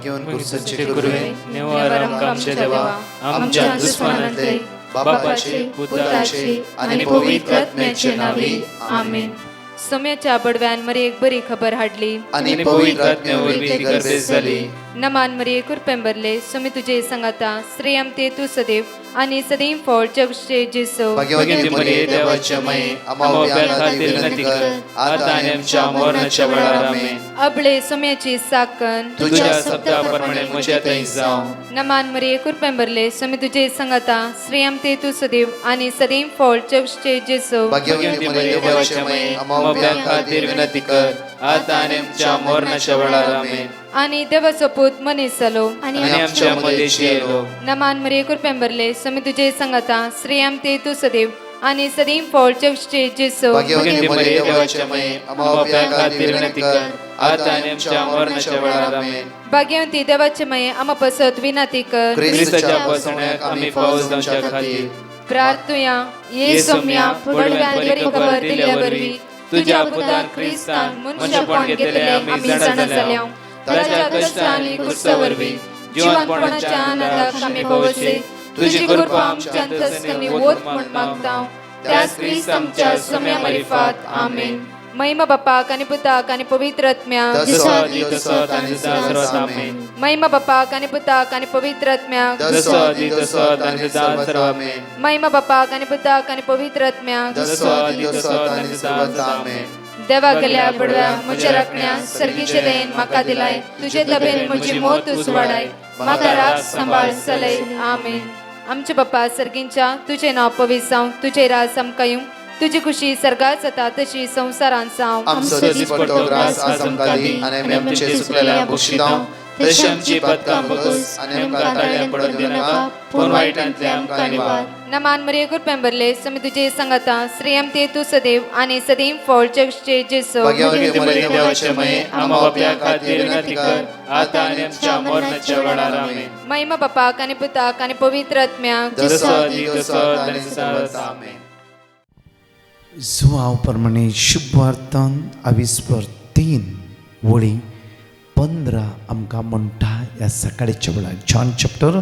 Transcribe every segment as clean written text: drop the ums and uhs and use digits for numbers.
घेवन कुर्सचे गुरुवे नेवारम आमचे देवा आमच्या दुश्मनांतले बापाचे पुत्राचे आणि पवित्र आत्म्याचे नावे आमेन. सोम्याच्या बडव्यान मरी एक बरी खबर हाडली आणि पवित्र आत्म्यावरवी गर्भेस झाली. नमान मरी कुरपेंबरले सोमी तुझे संगाता श्रेयम ते तू सदैव आणि सदैव फळ जगचे जेसो. भाग्यवती मरिये देवाच्या माये आम्हा खातीर विनंती कर आता आणि आमच्या मरणाच्या वेळार आमेन. अबळे सोम्याची साकन तुझ्या शब्दाप्रमाणे म्हज्या थंय जावं. नमान मरी कुरपेंबरले सोमी तुझे संगाता श्रेयम ते तू सदैव आणि सदैव फळ जगचे जेसो. भाग्यवती मरिये देवाच्या माये आम्हा खातीर विनंती कर आता आणि आमच्या मरणाच्या वेळार आमेन. आणि देवाचो पूत मनीस जालो आणि आमच्या मध्येशी येलो. नमान मरी कुरपेंबरले सोमी तुझे संगाता श्रेयम ते तू सदैव आणि सदैव फळ जगचे जेसो. भाग्यवती मरिये देवाच्या माये आम्हा खातीर विनंती कर आता आणि आमच्या मरणाच्या वेळार आमेन. भाग्यवंती देवाचे माये आम्हा पसत विनंती कर ख्रिस्ताच्या पसण्याक आम्ही पावस जावच्या खातीर प्रार्थुया ये सोम्या पडव्यान बरी खबर दिल्या वरवी तुझ्या पुतान ख्रिस्तान मनुष्यपण घेतले आम्ही जाणत जाल्या. ताच्या कष्ट आणि कुर्सावरवी जीवनपणाच्या आनंदाक आम्ही पवसे तुझी कृपा आमच्या अंतस्करणी वोत म्हण मागता. त्यास ख्रिस्त आमच्या सोम्या मार्फत आमेन. महिमा बापाक आणि पुताक आणि पवित्र आत्म्याक महिमा बापाक आणि पुताक आणि पवित्र आत्म्याक महिमा बापाक आणि पुताक आणि पवित्र आत्म्याक देवा गेल्या पडव्या म्हज्या राखण्या सर्गीचे देन म्हाका दिलाय. तुझे तबेन म्हजी मोत उसवाडाय म्हाका राख सांबाळ चलय आमेन. आमचे बाप्पा सर्गींच्या तुझे नाव पवित्र जावं तुझे राज आमकां येवं तुझी खुशी सर्गात जाता तशी संसारांत जावं. आमचो दिसपट्टो ग्रास आज आमकां दी आनी आमी आमचे चुकलेल्या बक्षितांव तशी आमची पातकां बगस आनी आमकां ताळ्यान पडूंक दिनाका पूण वायटांतल्यान आमकां निवार. नमान मरिये कुरपेंबरले सोमी तुझे संगाता श्रेयम ते तू सदैव आणि सदैव फळ जगचे जेसो. भाग्यवती मरिये देवाचे माये आम्हा बापया खातीर विनंती कर आता आनी आमच्या मरणाच्या वेळार आमेन. महिमा बापाक आणि पुताक आणि पवित्र आत्म्याक आमेन. जुआव प्रमाणे शुभार्थान आविस्पर 3 वळी 15 आमकां म्हणटा ह्या सकाळच्या वेळार जॉन चॅप्टर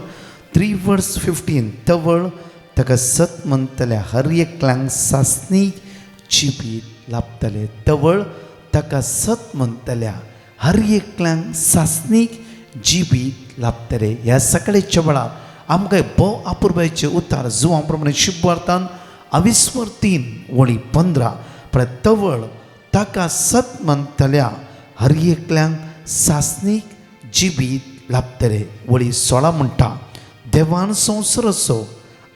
3 वर्स 15 तवळ ताका सत म्हणटल्या हर एकल्यांक सासणी जिबीत लाभतले. तवळ ताका सत म्हणटल्या हर एकल्यांक सासणीक जिबीत लाभतले. ह्या सकाळच्या वेळार आमकां भोव अपुरबायेचे उतार जुआव प्रमाणे शुभार्थान आविस्वर 3 वळी 15 पण तवळ ताका सत म्हणटल्या हर एकल्यांक सासणीक जिबीत लाभतले. वळी 16 म्हणटा देवान संवसार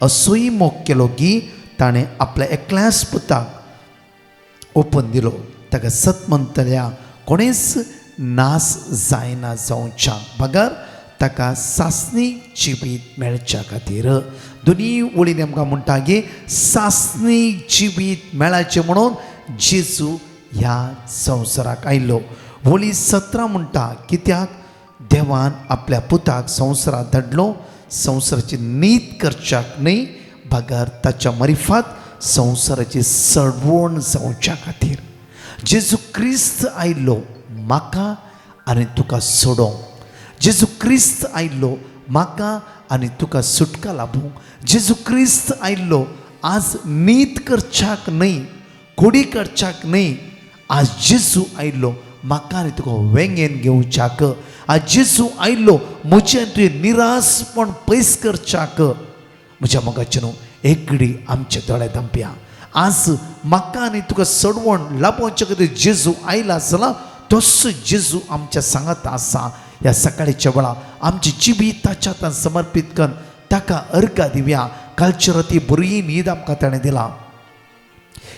असोय मोग केलो की ताणें आपल्या एकल्याच पुताक ओपन दिलो. ताका सत म्हणटल्या कोणेच नास जायना जावच्या बगर ताका सासणीक जिबीत मेळच्या खातीर. दोनी वळींनी आमकां म्हणटा की सासणीक जिबीत मेळाचें म्हणून जेजू ह्या संवसाराक आयिल्लो. वळी 17 म्हणटा कित्याक देवान आपल्या पुताक संवसारांत धाडलो संवसाराची नीत करच्याक न्हय बगर ताच्या मार्फत संवसाराची सडवण जावच्या खातीर. जेजू क्रिस्त आयिल्लो म्हाका आनी तुका सोडोवंक. जेजू क्रिस्त आयिल्लो म्हाका आनी तुका सुटका लाभूंक. जेजू क्रिस्त आयिल्लो आज नीत करच्याक न्हय कोडी करच्याक न्हय. आज जेजू आयिल्लो म्हाका आनी तुका वेंगेन घेवच्याक. आज जेजू आयिल्लो म्हजें तुवें निरासपण पयस करच्याक. म्हज्या मोगाचे न्हू एक घडी आमचे दोळे धांपया. आज म्हाका आनी तुका सडवण लाभोवचे खातीर जेजू आयला जाल्यार तसो जेजू आमच्या सांगात आसा. ह्या सकाळच्या वेळार आमची जिबी ताच्या हातांत समर्पीत करून ताका अर्घ दिवया. कालची राती बरी न्हीद आमकां ताणें दिला.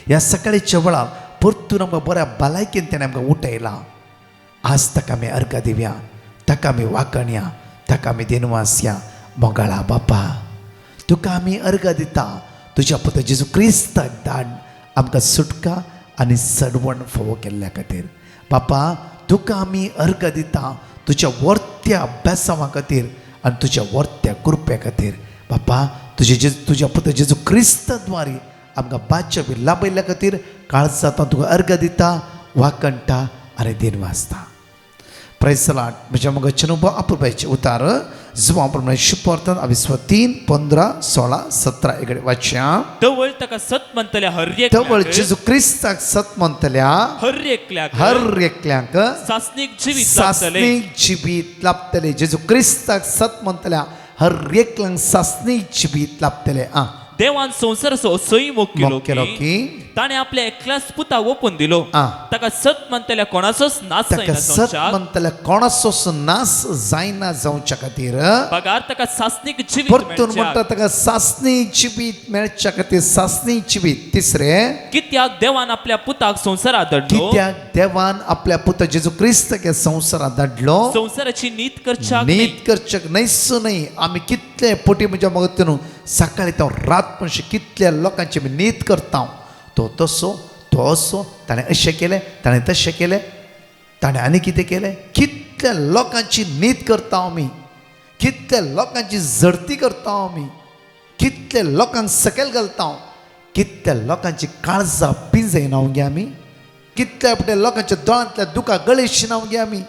ह्या सकाळच्या वेळार परतून आमकां बऱ्या भलायकेन ताणें आमकां उठयला. आज ताका आमी अर्घ दिवया ताका आमी वाकणया ताका आमी दिनवास या. मोगाळा बापा तुका आमी अर्घ दिता. तुज्या पुता जेजू क्रिस्ताक धाड आमकां सुटका आनी सडवण फोव केल्ल्या खातीर. बापा तुका आमी अर्घ दिता तुज्या वर्त्या अभ्यासा खातीर आनी तुज्या वर्त्या कृपे खातीर. बापा तुज्या पुता जेजू क्रिस्ता द्वारे आमकां बादच्या बी लाभयल्ल्या खातीर काळजांत तुका अर्घ दिता वाकणटा आनी दिन वाचता. Praise the Lord. म्हणजे मग चनुबा अपुरबाईचे उतार जुमा प्रमाणे शुभवर्तन 23:15-16-17 इकडे वाच्या तवळ ताका सत म्हणतल्या हर तवळ एकल्याक जेजू क्रिस्ताक सत म्हणतल्या हर एकल्यांक सासनीक जीवित लाभतले. सासनीक जिबीत लाभतले. जेजू क्रिस्ताक सत म्हणतल्या हर एकल्यांक सासनीक जिबीत लाभतले. देवान संसाराचो असोय मोग केलो केलो की की ताणे आपल्या एकल्याच पुता ओपून दिलो. आ. ताका सत म्हणतल्या कोणाचोच नाश ताका जायना सत जावच्याक. म्हणतल्या कोणाचोच नाश जायना जावच्या खातीर पगार ताका सासनीक जीवित परतून म्हणटा मेळच्याक. ताका सासनीक जिबीत मेळच्या खातीर सासनीक जिबीत. तिसरे कित्याक देवान आपल्या पुताक संसारात धाडलो. कित्याक देवान आपल्या पुता जेजू क्रिस्त के संसारात धाडलो. संसाराची नीत करच्याक न्ही. नीत करचक नाहीच नाही. आम्ही कितले पोटी म्हज्या मगतून सकाळी तो रात पण कितल्या लोकांची मी नीत करता. तो तसो तो असो ताणें अशें केलें ताणें तशें केलें ताणें आनी कितें केलें. कितल्या लोकांची नीत करता आमी. कितल्या लोकांची झडती करता आमी. कितल्या लोकांक सकयल घालता. कितल्या लोकांची काळजां पिंजयनाव गे आमी. कितल्या आपल्या लोकांच्या दोळांतल्या दुखां गळेशी नाव गे आमी.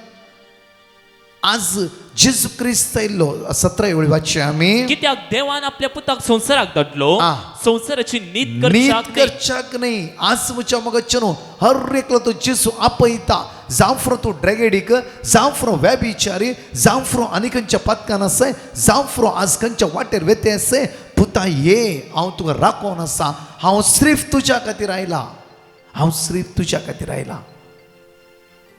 आज जेजू क्रिस्त येयल्लो 17 वेळी वाचचे आमी. कित्याक देवान आपल्या पुताक संसाराक धाडलो. आ. संसाराची नीत नीत करच्याक न्ही. करच्याक नाही. आज म्हज्या मगच्चनो हर एकलो तो जेजू आपयता. जावं फ्रो तूं ड्रॅगेडीक जावं फ्रो व्याभिचारी जावं फ्रो आनी खंयच्या पथकान आसय जावं फ्रो आज खंयच्या वाटेर वेते आसय पुता ये हांव तुका राखोन आसा. हांव सिर्फ तुज्या खातीर आयला. हांव सिर्फ तुज्या खातीर आयला.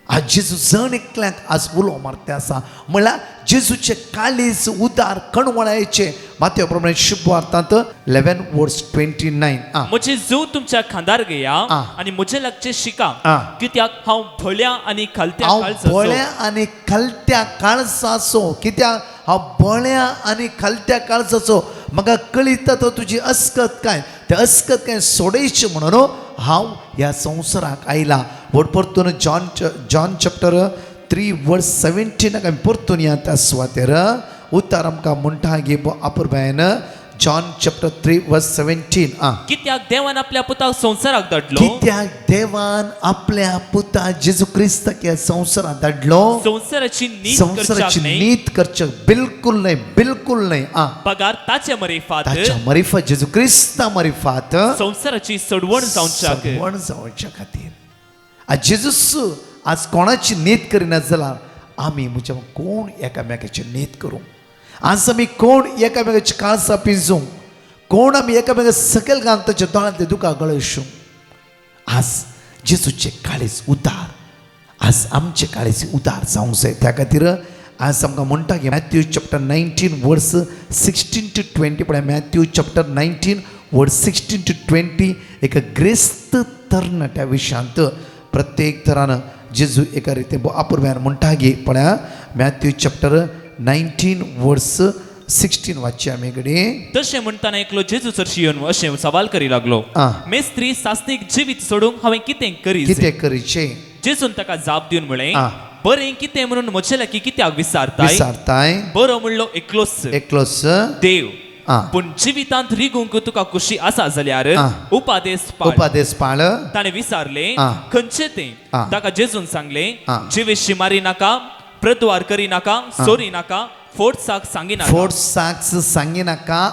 आज जेजू जण एकल्यांक आज उलो मारते आसा म्हळ्यार जेजूचे काळीज उदार कणवळायचे. मातये प्रमाणे शुभवार्तांत 11:29. म्हजे जीव तुमच्या खांदार घेया आ. आनी म्हजे लागचे शिका. आ. कित्याक हांव भल्या आनी खालत्या हांव काळजाचो. बळ्या आनी खालत्या काळजाचो. कित्याक हांव बळ्या आनी खालत्या काळजाचो. म्हाका कळिता तो तुजी अस्कत काय ते अस्कत काय सोडयची म्हणून हांव ह्या संवसाराक आयला. वट परतून जॉन चॅप्टर 3:17 आमी परतून या त्या सुवातेर उतार आमकां म्हणटा गे अपुरबायन. John chapter 3:17. कित्याक देवान आपल्या पुताक संसाराक धाडलो. कित्याक देवान आपल्या पुता जेजू क्रिस्ताक ह्या संवसारात धाडलो. संसाराची नीत संवसाराची करच्याक न्ही. नीत करचक बिलकुल नाही. बिलकुल नाही. पगार ताचे मरेफात ताच्या मरिफात जेजू क्रिस्ता मरिफात संसाराची सडवण जावच्याक. सडवण जावच्या खातीर आज जेजूस आज कोणाची नीत करिना जाल्यार आमी म्हणजे कोण एकामेकाची नीत करूं. आज आमी कोण एकामेकाची काळजां पिंजूं. कोण आमी एकामेका सकयल घालून ताच्या दोळांतले दुखां गळयशूं. आज जेजूचे काळीज उदार आज आमचे काळीज उदार जावंक जाय. त्या खातीर आज आमकां म्हणटा की मॅथ्यू चॅप्टर 19:16-20 पळय. मॅथ्यू चॅप्टर 19:16-20 एका ग्रेस्त तरणाट्या विशयांत प्रत्येक तरान जेजू एका रितीन अपुरब्यान म्हणटा गे पळया. मॅथ्यू चॅप्टर 19:16 वाचची आमी कडेन. तशें म्हणटाना एकलो जेजू चरशी येवन अशें सवाल करी लागलो. मेस्त्री सासनीक जिवीत सोडूंक हांवें कितें करीत. कितें करीचे. जेजून ताका जाप दिवन म्हळें आ. बरें कितें म्हणून म्हजे लागीं कित्याक विचारताय. विचारताय. बरो म्हणलो एकलोच देव. आ. पूण जिवितांत रिगूंक तुका खुशी आसा जाल्यार आ. उपादेश पाळ. उपादेश पाळ. ताणें विचारलें आ. खंयचें तें. आ. ताका जेजून सांगलें आ. जिवेशी मारी नाका प्रद्वार करी नाका सोरी नाका फोडसाक सांगी नाका फोड साक्स सांगी नाका.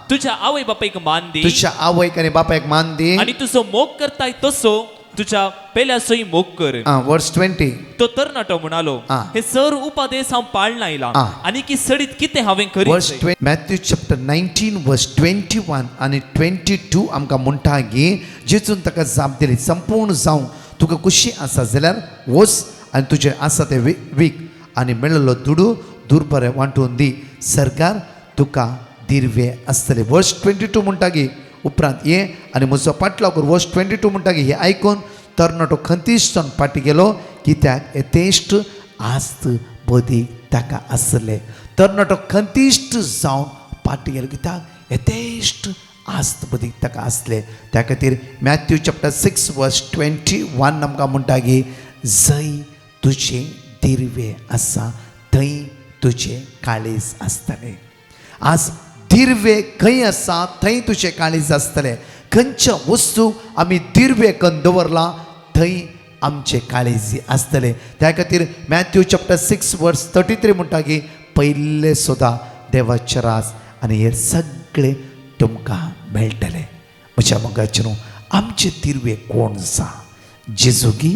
तुज्या आवय बापायक मान दी तुझ्या आवयक आनी बापायक मान दी. आनी तुजो मोग करताय तसो तुझ्या पेल्याचोय मोग कर. वर्स 20. तो तरणाटो म्हणालो आ. हे सर उपादेश हांव पाळना आयला आ. आनी की सडीत कितें हांवें वर्स करीत. 20. मॅथ्यू चॅप्टर 19:21 आनी 22 आमकां म्हणटा की जेजून ताका जाप दिली संपूर्ण जावं तुका खुशी आसा जाल्यार वच आनी तुजें आसा तें वीक आनी मेळिल्लो दुडू दूर बरें वांटून दी. सरकार तुका दिर्वे आसतले. वर्स 22 म्हणटा की उपरांत ये आनी म्हजो पाटलो कर. वर्स 22 म्हणटा की हे आयकून तरणाटो खंतीश्ट जावन फाटी गेलो कित्याक यथेश्ट आस्त बदीक ताका आसले. तरणाटो खंतीश्ट जावन फाटी गेलो कित्याक यथेश्ट आस्त बदीक ताका आसले. त्या खातीर मॅथ्यू चॅप्टर 6:21 आमकां म्हणटा की जंय तुजें दिर्वे आसा थंय तुजें काळीज आसतलें. आज दिर्वे खंय आसा थंय तुजें काळीज आसतलें. खंयच्या वस्तू आमी दिर्वे करून दवरला थंय आमचे काळजी आसतले. त्या खातीर मॅथ्यू चॅप्टर 6 वर्स 33 म्हणटा की पयले सुद्दां देवाचे रास आनी हे सगळे तुमकां मेळटले. म्हज्या मोगाचे न्हू, आमचे तिरवे कोण आसा? जेजू गी,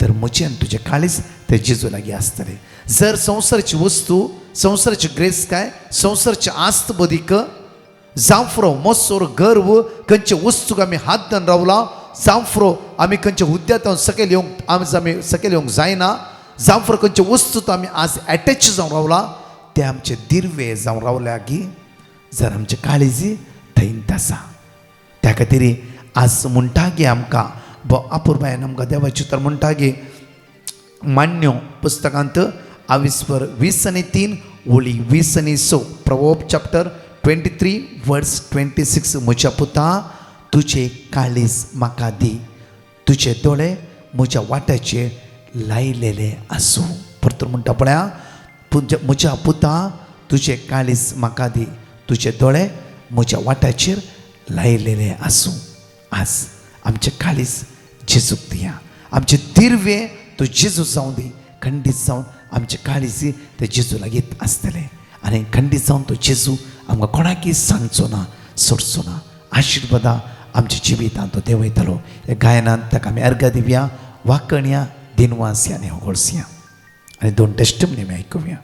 तर म्हजें आनी तुजें काळीज ते जेजू लागीं आसतलें. जर संवसाराची वस्तू, संवसाराची ग्रेस काय, संवसाराची आस्त बदीक जांफरो, मसोर, गर्व खंयचे वस्तूक आमी हात धरून रावला, जांफरो आमी खंयच्या हुद्द्यांत सकयल येवंक आमी सकयल येवंक जायना, जांफरो खंयचे वस्तूत आमी आज एटॅच जावन रावला, ते आमचे दिर्वे जावन रावल्या की जर आमची काळजी थंयत आसा. त्या खातीर आज म्हणटा की आमकां अपुर्बायन आमकां देवाची तर म्हणटा की मान्य पुस्तकांत 20:3 ओळी 20:6 प्रवोब चॅप्टर 23 वर्स 26. म्हज्या पुता, तुझे काळीज म्हाका दी, तुझे दोळे म्हज्या वाट्याचेर लायलेले आसूं. परतूर म्हणटा पळया, म्हज्या पुता, तुझे काळीज म्हाका दी, तुझे दोळे म्हज्या वाट्याचेर लायलेले आसूं. आज आमचे काळीज जेजूक दिया, आमचे दिर्वे तो जेजू जावं दी. खंडीत जावन आमचे काळीजी ते जेजू लागीं आसतले आनी खंडीत जावन तो जेजू आमकां कोणाकय सांगचो ना, सोडचो ना. आशिर्वादा आमच्या जिवितांत तो देंवयतलो. हे गायनांत ताका आमी अर्घ दिवया, वाकणया, दिनवास आनी होगोळसया आनी 2 टेस्टिमनी आमी आयकुया.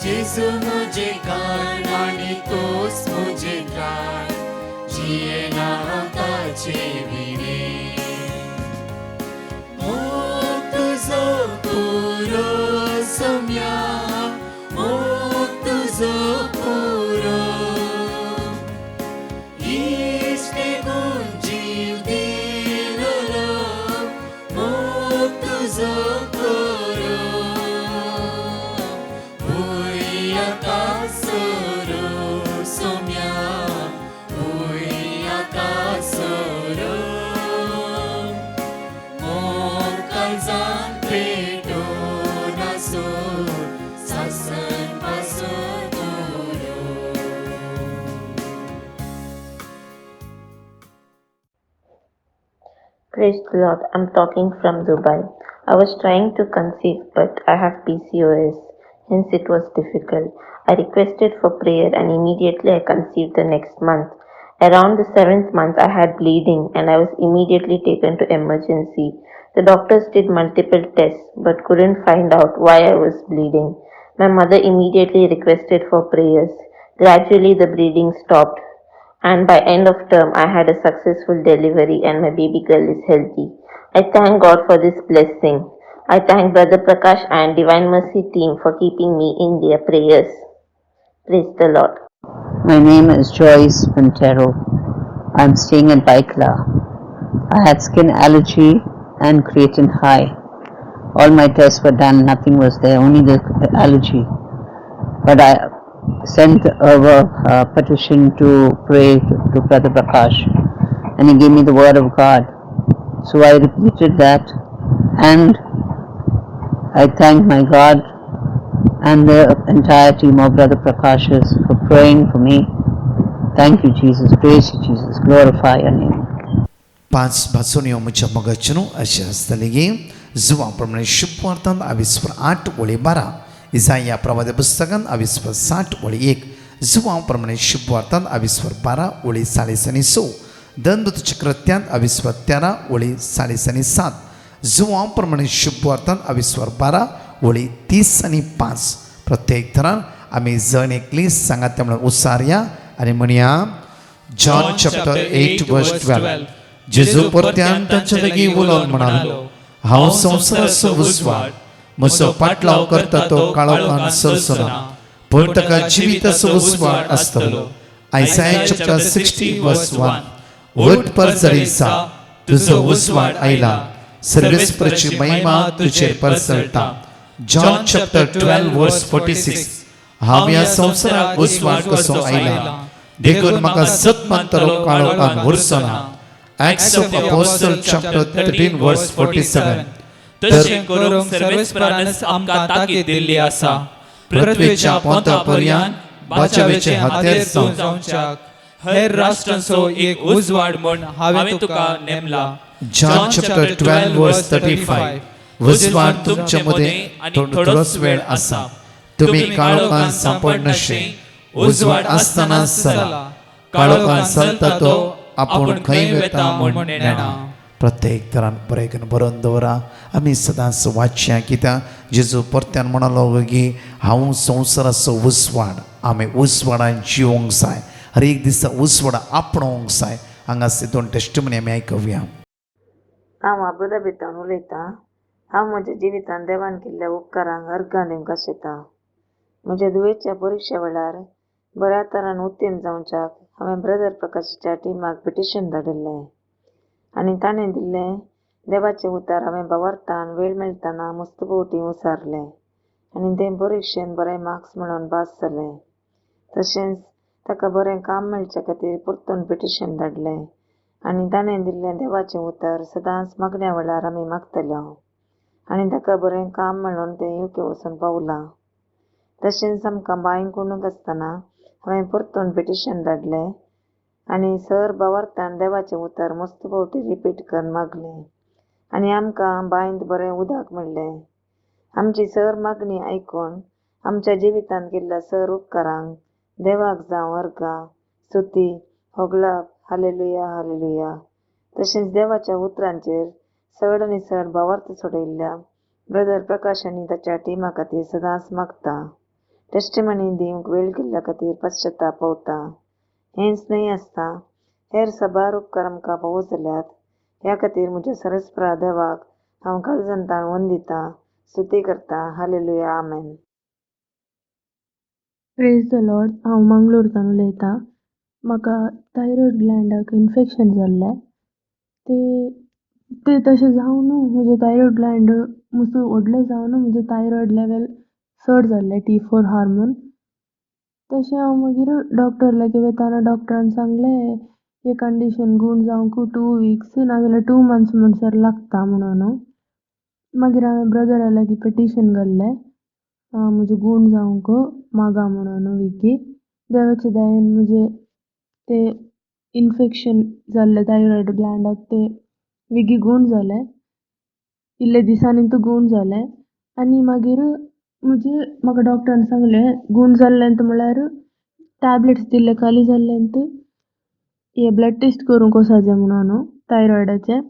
जेजू मुझे कान आणि तोच मुझे त्राण, जियेना हांव ताचे विणे. मोग तुजो पुरो सोम्या, मोग तुजो पुरो, इश्टे गुण जीव दिलोलो, मोग तुजो पुरो. Praise the Lord. I'm talking from Dubai. I was trying to conceive, but I have PCOS, hence it was difficult. I requested for prayer and immediately I conceived the next month. Around the 7th month, I had bleeding and I was immediately taken to emergency. The doctors did multiple tests but couldn't find out why I was bleeding. My mother immediately requested for prayers. Gradually, the bleeding stopped. And by end of term, I had a successful delivery and my baby girl is healthy. I thank God for this blessing. I thank Brother Prakash and Divine Mercy team for keeping me in their prayers. Praise the Lord. My name is Joyce Montero. I'm staying in Baikla. I had skin allergy and creatine high. All my tests were done, nothing was there, only the allergy. But I sent over a petition to pray to Brother Prakash, and he gave me the word of God. So I repeated that, and I thank my God and the entire team of Brother Prakash's for praying for me. Thank you, Jesus. Praise you, Jesus. Glorify your name. 5 भाषोनी मुझ्या मगचनो अशा स्थलिगे जुवा प्रमाणे शुभवार्तांत 28:8 ओळी 12 इसाया प्रवाद पुस्तकांत 28:60 ओळी 1 जुवा प्रमाणे शुभवार्तांत 28:12 ओळी 6:9 दंडदूत चक्रत्यांत 28:13 ओळी 7:7 जुवा प्रमाणे शुभवार्तांत 28:12 ओळी 30 आणि 5 प्रत्येक थरान आम्ही जण एकली सांगा त्यामुळे उसार्या आणि म्हणया जॉन चॅप्टर 8 वर्स 12 जेजू परत्यान तांचे लागीं उलोवन म्हणालो हांव संवसाराचो उजवाड म्हजो पाटलाव करता तो काळोखान सरसना पूण ताका जिविताचो उजवाड आसतलो आयसाया चॅप्टर 60 वर्स 1 उठ परजरीसा तुजो उजवाड आयला सर्वेस्पराची महिमा तुजेर परसळटा जॉन चॅप्टर 12 वर्स 46 हांव ह्या संवसाराक उजवाड कसो आयला देखून म्हाका सत मानतलो काळोखान उरसना Acts of Apostles chapter 13 verse 47 तशें करूंक सर्वेस्परानच आमकां ताकीद दिल्ली आसा पृथ्वीच्या पोंतापर्यंत बाचावेचे हातेर जावच्याक हेर राष्ट्रांचो एक उजवाड म्हूण हांवें तुका नेमला जॉन चॅप्टर 12 verse 35 उजवाड तुमचे मदें थोडोच वेळ आसा तुम्ही काळोखान सांपडनशे उजवाड आसतना चला काळोखान चलता तो आपूण खंय वेता म्हूण नेणा प्रत्येक तरान बरें करून बरोवन दवरा आमी सदांच वाचया कित्याक जेजू परत्यान म्हणालो की हांव संवसाराचो उजवाड आमी उजवाडान जिवंक जाय हर एक दिसा उजवाड आपणोवंक जाय हांगासर 2 टेस्टिमनी आमी आयकुया हांव अबुधाबींतल्यान उलयतां हांव म्हज्या जिवितांत देवान केल्ल्या उपकारांक अर्गां दिवंक आशेतां म्हज्या दुयेच्या परिक्षा वेळार बऱ्या तरान उत्तीर्ण जावच्याक हांवें ब्रदर प्रकाशाच्या टिमाक पिटिशन धाडिल्लें आनी ताणें दिल्लें देवाचें उतार हांवें वावरतान वेळ मेळटना मस्तभोवटी उसारलें आनी ते परिक्षेन बरे मार्क्स मेळोवन पास जालें तशेंच ताका बरें काम मेळचे खातीर परतून पिटिशन धाडलें आनी ताणें दिल्लें देवाचें उतार सदांच मागण्या वेळार आमी मागतल्यो आनी ताका बरें काम मेळोन तें UK वचून पावलां तशेंच आमकां बांयक उणूक आसतना हांवें परतून पिटिशन धाडलें आनी सर बावारतान देवाचें उतार मस्त फावटी रिपीट करून मागलें आनी आमकां बांयंत बरें उदक मेळ्ळें आमची सर मागणी आयकून आमच्या जिवितांत केल्ल्या सर उपकारांक देवाक जावं अर्गां स्तुती होगलाप हालेलुया हालेलुया तशेंच देवाच्या उतरांचेर चड आनी चड भावार्थ सोडयल्ल्या ब्रदर प्रकाश आनी ताच्या टिमा खातीर सदांच मागता टेस्टिमनी दिवंक वेळ केल्ल्या खातीर पश्चाताप पावता हेंच न्हय आसता हेर सबार उपकार आमकां फावो जाल्यात ह्या खातीर म्हज्या सरस्प्रा देवाक हांव काळजांतान वंदितां स्तुती करता hallelujah amen praise the Lord हांव मंगळूरच्यान उलयतां म्हाका थायरॉयड ग्लँडाक इन्फेक्शन जाल्लें ते तशें जावन म्हजें थायरॉयड ग्लँड मातसो व्हडलें जावन म्हजें थायरॉयड लेवल चड जाल्लें T4 हार्मोन तशें हांव मागीर डॉक्टर लागीं वयताना डॉक्टरान सांगलें हे कंडिशन गूण जावंक 2 weeks नाजाल्यार 2 months म्हणसर लागता म्हणून मागीर हांवें ब्रदरा लागीं पिटिशन घाल्लें म्हजें गूण जावंक मागा म्हणून विकी देवाचे दयेन म्हजें ते इन्फेक्शन जाल्लें थायरॉयड ग्लँडाक ते विगी गूण जालें इल्ले दिसांनी तो गूण जालें आनी मागीर म्हाका डॉक्टरान सांगलें गूण जाल्लेंत म्हळ्यार टॅबलेट्स दिल्ले खाली जाल्लेंत हे ब्लड टेस्ट करूंक वचचें म्हणून थायरॉयडाचें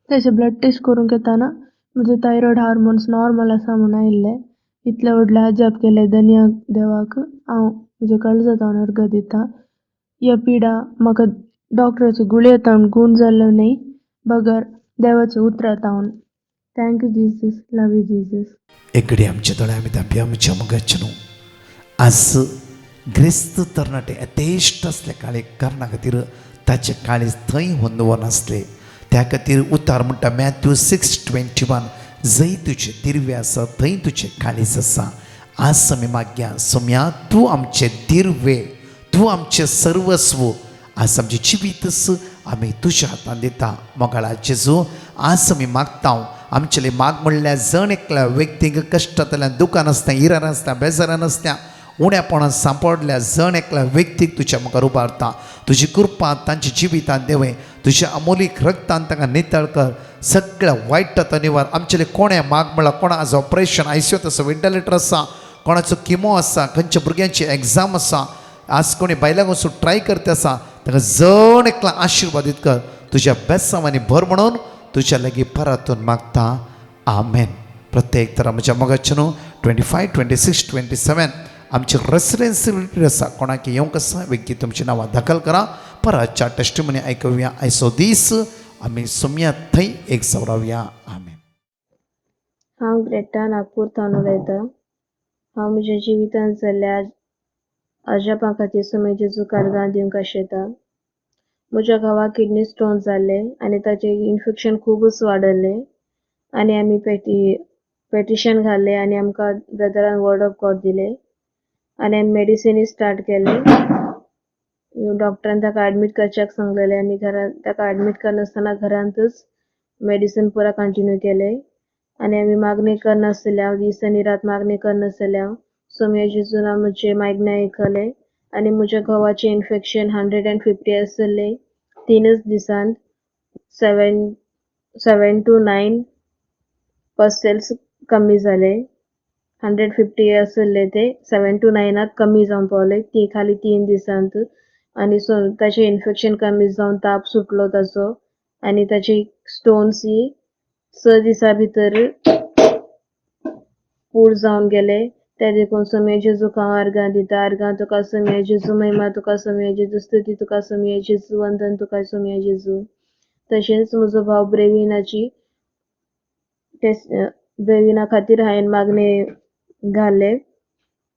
तशें ब्लड टेस्ट करूंक येताना म्हजे थायरॉयड हार्मोन्स नॉर्मल आसा म्हूण आयिल्ले इतले व्हडले अजाप केले धन्य देवाक हांव म्हजे काळजांतल्यान अर्घ दितां ह्या पिडा म्हाका डॉक्टराचे गुळयेंतावन गूण जाल्लो न्हय बगर देवाचे उतरांतावन thank you Jesus love you Jesus एक घडी आमचे दोळे आमी धांपया आमच्या मोगाचे न्हू आज ग्रेस्त तरणाटे यथेश्ट असले काळी कारणा खातीर ताचे काळीज थंय हुंदव नासले. त्या खातीर उतार म्हणटा मॅथ्यू 6:21 जंय तुजे दिर्वे आसा थंय तुजें काळीज आसा. आज आमी मागया सोम्या तूं आमचे दिर्वे, तूं आमचें सर्वस्व. आज आमचें जिवीतच आमी तुज्या हातान दिता. मोगाळा जेजू आज आमी मागता आमचेले माग म्हणल्यार जण एकल्या व्यक्तीक कश्टांतल्यान दुखान आसता, इरान आसता, बेजारान आसता, उण्यापणान सांपडल्या जण एकल्या व्यक्तीक तुज्या मुखार उबारता. तुजी कृपा तांच्या जिवितांत देवय, तुज्या अमोलीक रक्तान तांकां नितळ कर. सगळ्या वायटाचो निवार आमचेले कोणे माग म्हळ्यार कोणा आज ऑपरेशन आयसीयूत आसा, वेंटिलेटर आसा, कोणाचो किमो आसा, खंयच्या भुरग्यांची एग्जाम आसा, आज कोणी बायलांक वचून ट्राय करता आसा, ताका जण एकला आशिर्वादीत कर. तुज्या बेसांवांनी भर म्हणून तुज्या लागीं परतून मागता. आमेन. प्रत्येक तरा म्हज्या मोगाचे न्हू 25, 26, 27 आमचे रेसिडेन्सी आसा, कोणाक येवंक आसा व्यक्ती तुमची नांवां दाखल करा. परतच्या टेस्टिमनी आयकुया. आयचो दीस आमी सोम्या थंय एक सवरावया. आमेन. हांव ग्रेटा नागपूरतान उलयतां. हांव म्हज्या जिवितांत जाल्ल्या अजापा खातीर सोम्या जेजूक आर्गां दिवंक आशेतां. म्हज्या घोवाक किडनी स्टोन जाल्ले आनी ताचें इन्फेक्शन खूबच वाडल्लें आनी आमी पेटिशन घाल्लें आनी आमकां ब्रदरान वर्ड ऑफ गॉड दिले आनी आमी मेडिसिनी स्टार्ट केले. डॉक्टरान ताका एडमीट करच्याक सांगलेलें. आमी घरान ताका एडमीट करनासतना घरांतच मेडिसीन पुरा कंटिन्यू केले आनी आमी मागणी करनासले, दीस आनी रात मागणी करनासले. सोम्या जेजून हांव म्हजे मागणें आयकले आनी म्हज्या घोवाचें इन्फेक्शन 150 आसलें. 3 दिसांत 7 to 9 पस्टेल्स कमी जाले. 150 आसले ते 7 to 9 कमी जावन पावले ती खाली 3 दिसांत. आनी ताचें इन्फेक्शन कमी जावन ताप सुटलो ताचो आनी ताची स्टोन्स ही 6 दिसां भितर पूर जावन गेले. ते देखून सोम्या जेजूक हांव आर्गां दिता. आर्गां तुका सोम्या जेजू, महिमा तुका सोम्या जेजू, स्तुती तुका सोम्या जेजू, वंदन तुका सोम्या जेजू. तशेंच म्हजो भाव ब्रेविना खातीर हांवें मागणे घाले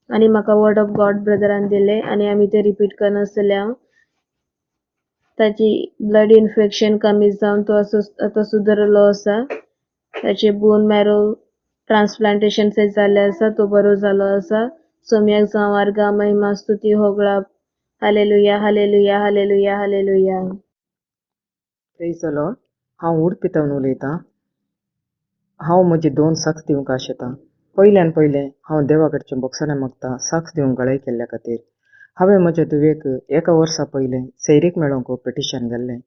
आनी म्हाका वर्ड ऑफ गॉड ब्रदरान दिले आनी आमी ते रिपीट करनासले. ताची ब्लड इन्फेक्शन कमी जावन तो आतां सुदरलो आसा. ताचे बोन मॅरो ट्रान्सप्लांटेशन जाल्लें आसा, तो बरो जालो आसा. सोम्याक जावं आर्गां, महिमा, स्तुती, होगळा. Hallelujah, hallelujah, hallelujah, hallelujah. Praise the Lord. हांव उडपितावन उलयतां. हांव म्हजी 2 साक्स दिवंक आशेतां. पयल्यान पयलें हांव देवा कडचें बोगसोलें मागतां साक्स दिवंक गळय केल्ल्या खातीर. हांवें म्हज्या धुवेक 1 वर्सा पयलें सैरीक मेळोवंक पेटिशन घाल्लें.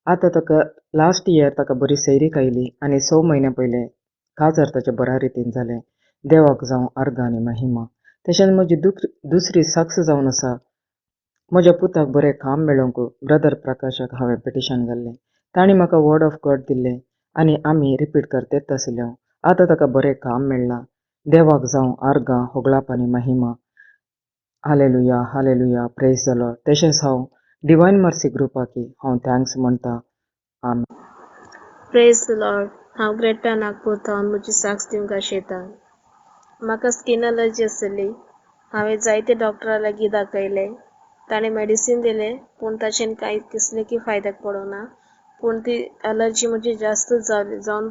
आतां ताका लास्ट इयर ताका बरी सैरीक आयली आनी 6 म्हयने पयलें काजार ताचें बऱ्या रितीन जालें. देवाक जावं आर्गां आनी महिमा. तशेंच म्हजी दुसरी साक्स जावन आसा. म्हज्या पुताक बरें काम मेळोवंक ब्रदर प्रकाशाक हांवें पेटिशन घाल्लें. तांणी म्हाका वर्ड ऑफ गॉड दिल्लें आनी आमी रिपीट करतेच आसल्यो. आतां ताका बरें काम मेळ्ळां. देवाक जावं आर्गां, होगळाप आनी महिमा. Hallelujah, hallelujah, praise the Lord. तशेंच हांव डिवायन मर्सी ग्रुपाकी हांव थँक्स म्हणटां. आमेन. Praise the Lord. हांव ग्रेटा नागपूरतावन म्हजी साक्स दिवंक आशेतां. म्हाका स्कीन एलर्जी आसली. हांवें जायते डॉक्टरा लागीं दाखयलें. ताणें मेडिसीन दिलें पूण ताचें कांय कसलेकी फायद्याक पडोना. पूण ती एलर्जी म्हजी जास्त जावन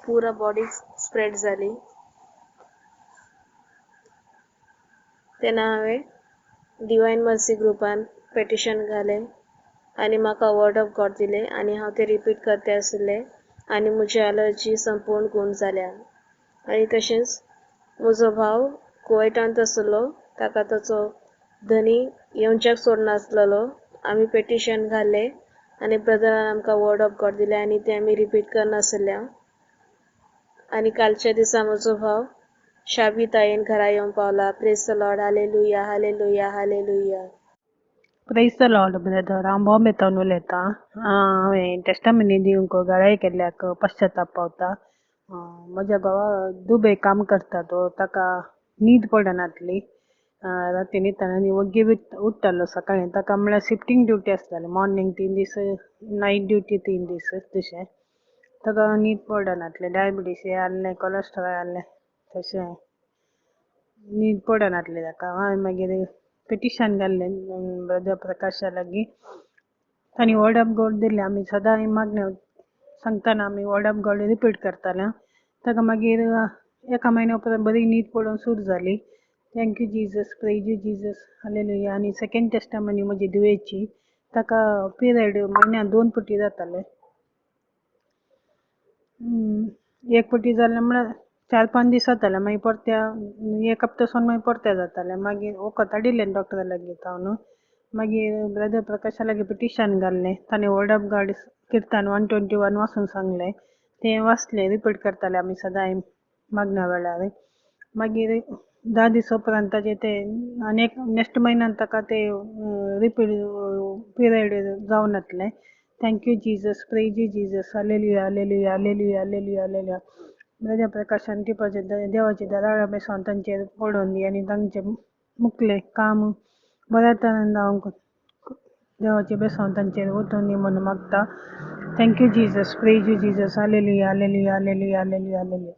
पुरा बॉडीक स्प्रेड जाली. तेन्ना हांवें डिवायन मर्सी ग्रुपान पेटिशन घालें आनी म्हाका वर्ड ऑफ गॉड दिलें आनी हांव तें रिपीट करतें आसलें आनी म्हजी एलर्जी संपूर्ण गूण जाल्या. आनी तशेंच म्हजो भाव कुवेटांत आसलो. ताका ताचो धनी येवच्याक सोडनासलेलो. आमी पेटिशन घालें आनी ब्रदरान आमकां वर्ड ऑफ गॉड दिलें आनी तें आमी रिपीट करनासल्या. आनी कालच्या दिसा म्हजो भाव शाबीतायेन घरा येवन पावला. Praise the Lord. Hallelujah, hallelujah, hallelujah. Praise the Lord brother. हांव बॉम्बेतावन उलयतां. हांवें टेस्टामनी दिवंक गळाय केल्ल्याक पश्चाताप पावता. म्हज्या घोवा दुबय काम करता तो. ताका न्हीद पडनासली. राती न्हिदताना आनी वग्गी उठ्ठालो सकाळीं. ताका म्हळ्यार शिफ्टींग ड्युटी आसताली. मॉर्निंग 3 दीस, नायट ड्युटी 3 दीस तशें. ताका न्हीद पडनासलें. डायबिटीस आहलें, कोलेस्ट्रॉल आहलें. तशें न्हीद पडनासली ताका. हांवें मागीर पिटिशन घाल्लें ब्रदर प्रकाशा लागीं तांणी वर्ड ऑफ गॉड दिल्लें आमी सदां मागण्यो सांगतना आमी वर्ड ऑफ गॉड रिपीट करताले ताका मागीर एका म्हयन्या उपरांत बरी न्हीद पडून सूर जाली. Thank you Jesus, praise you Jesus, hallelujah. आनी सेकंड टेस्टामनी म्हजी दुयेची ताका पिरियड म्हयन्यान 2 फावटी जाताले. एक फावटी जालें म्हळ्यार 4-5 दीस जाताले मागीर परत्या 1 हप्तासून मागीर परत्या जाताले. मागीर वखद हाडिल्लें डॉक्टरा लागीं जावन मागीर ब्रदर प्रकाशा लागीं पिटिशन घाल्लें. ताणें वर्ड ऑफ गॉड किर्तन 121 वाचून सांगलें. तें वाचलें, रिपीट करताले आमी सदां मागण्या वेळार. मागीर 10 दीस उपरांत ताजें तें आनी एक नेक्स्ट म्हयन्यान ताका तें रिपीट पिरियड जावन येतलें. Thank you Jesus, praise you Jesus, hallelujah hallelujah hallelujah hallelujah hallelujah. Brother प्रकाशान टिपाचें देवाचें दाराळ बेसोन तांचेर पडोवन दी आनी तांचें मुखलें काम बऱ्या तरेन जावंक देवाचें बेसोन तांचेर वचून दी म्हणून मागता. Thank you Jesus, praise you Jesus, hallelujah hallelujah hallelujah hallelujah hallelujah.